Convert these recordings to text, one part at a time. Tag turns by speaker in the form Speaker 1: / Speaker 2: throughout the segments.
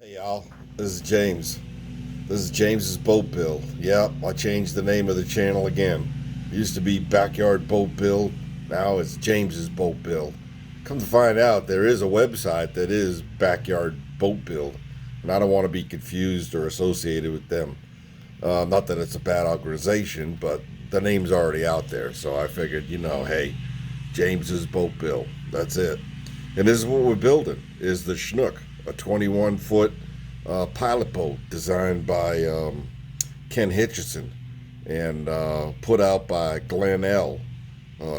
Speaker 1: Hey y'all, this is James. This is James's Boat Build. Yep, I changed the name of the channel again. It used to be Backyard Boat Build. Now it's James's Boat Build. Come to find out, there is a website that is Backyard Boat Build, and I don't want to be confused or associated with them. Not that it's a bad organization, but the name's already out there, so I figured, hey, James's Boat Build. That's it. And this is what we're building: is the Chinook, a 21-foot pilot boat designed by Ken Hitchison and put out by Glen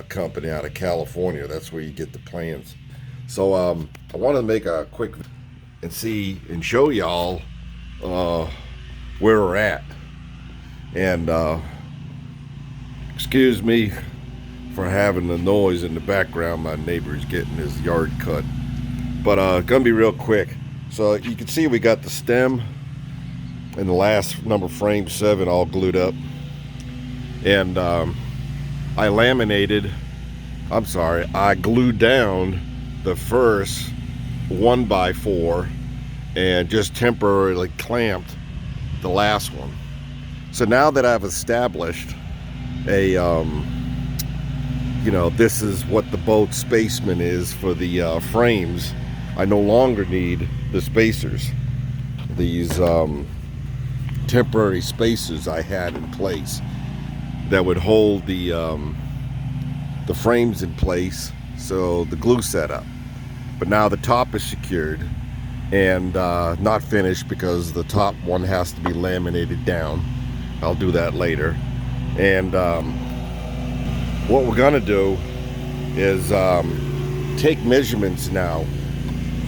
Speaker 1: company out of California. That's where you get the plans. So I want to make a quick and show y'all where we're at. And excuse me for having the noise in the background. My neighbor's getting his yard cut. But gonna be real quick. So you can see we got the stem and the last number frame 7 all glued up. And I glued down the first 1x4 and just temporarily clamped the last one. So now that I've established a this is what the boat spacement is for the frames, I no longer need the spacers. These temporary spacers I had in place that would hold the frames in place, so the glue set up. But now the top is secured and not finished because the top one has to be laminated down. I'll do that later. And what we're gonna do is take measurements now.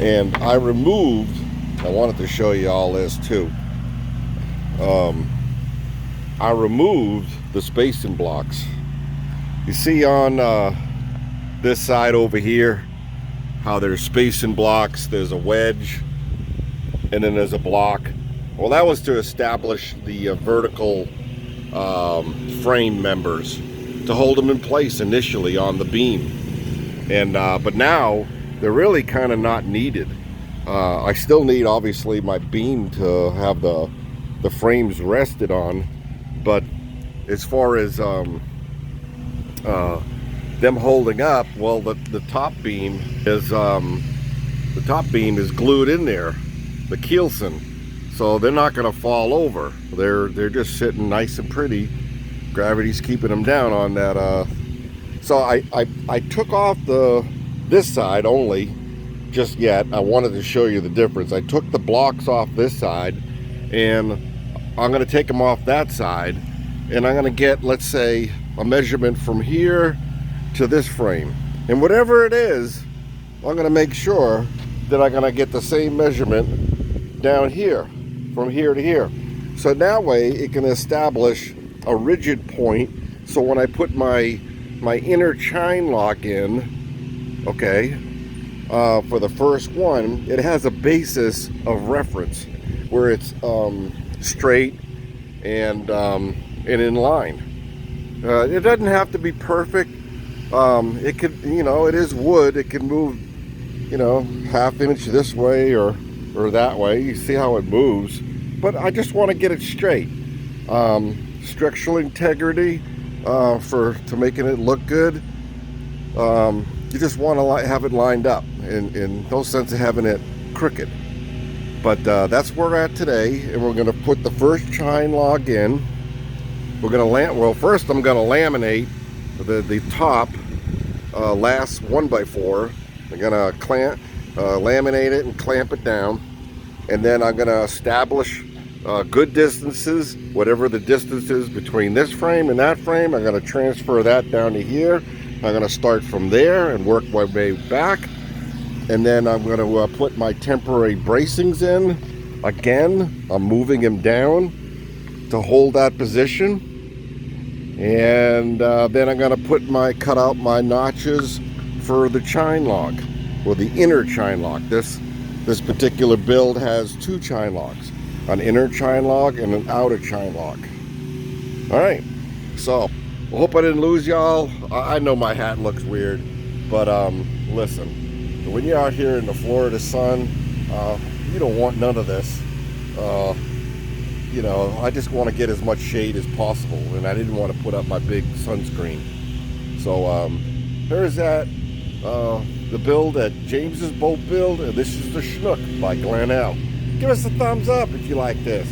Speaker 1: And I wanted to show you all this too. I removed the spacing blocks. You see on this side over here how there's spacing blocks, there's a wedge, and then there's a block. Well, that was to establish the vertical frame members to hold them in place initially on the beam. And but now they're really kind of not needed. I still need, obviously, my beam to have the frames rested on, but as far as them holding up, well, the top beam is glued in there, the keelson, so they're not going to fall over. They're just sitting nice and pretty. Gravity's keeping them down on that. So I took off this side only just yet. I wanted to show you the difference. I took the blocks off this side, and I'm going to take them off that side, and I'm going to get, let's say, a measurement from here to this frame. And whatever it is, I'm going to make sure that I'm going to get the same measurement down here, from here to here. So that way it can establish a rigid point. So when I put my inner chine lock in, okay, for the first one, it has a basis of reference where it's straight and in line. It doesn't have to be perfect. It could, it is wood. It can move, ½ inch this way or that way. You see how it moves. But I just want to get it straight. Structural integrity, to making it look good. You just want to have it lined up, in no sense of having it crooked. But that's where we're at today, and we're going to put the first chine log in. We're going to first I'm going to laminate the top last 1x4. I'm going to laminate it and clamp it down, and then I'm going to establish good distances, whatever the distance is between this frame and that frame. I'm going to transfer that down to here. I'm going to start from there and work my way back, and then I'm going to put my temporary bracings in. Again, I'm moving them down to hold that position, and then I'm going to cut out my notches for the chine log, or the inner chine log. This particular build has 2 chine logs, an inner chine log and an outer chine log. All right, so I hope I didn't lose y'all. I know my hat looks weird, but listen, when you're out here in the Florida sun, you don't want none of this. You know, I just want to get as much shade as possible, and I didn't want to put up my big sunscreen. So here's that, the build at James's Boat Build, and this is the Chinook by Glen. Give us a thumbs up if you like this.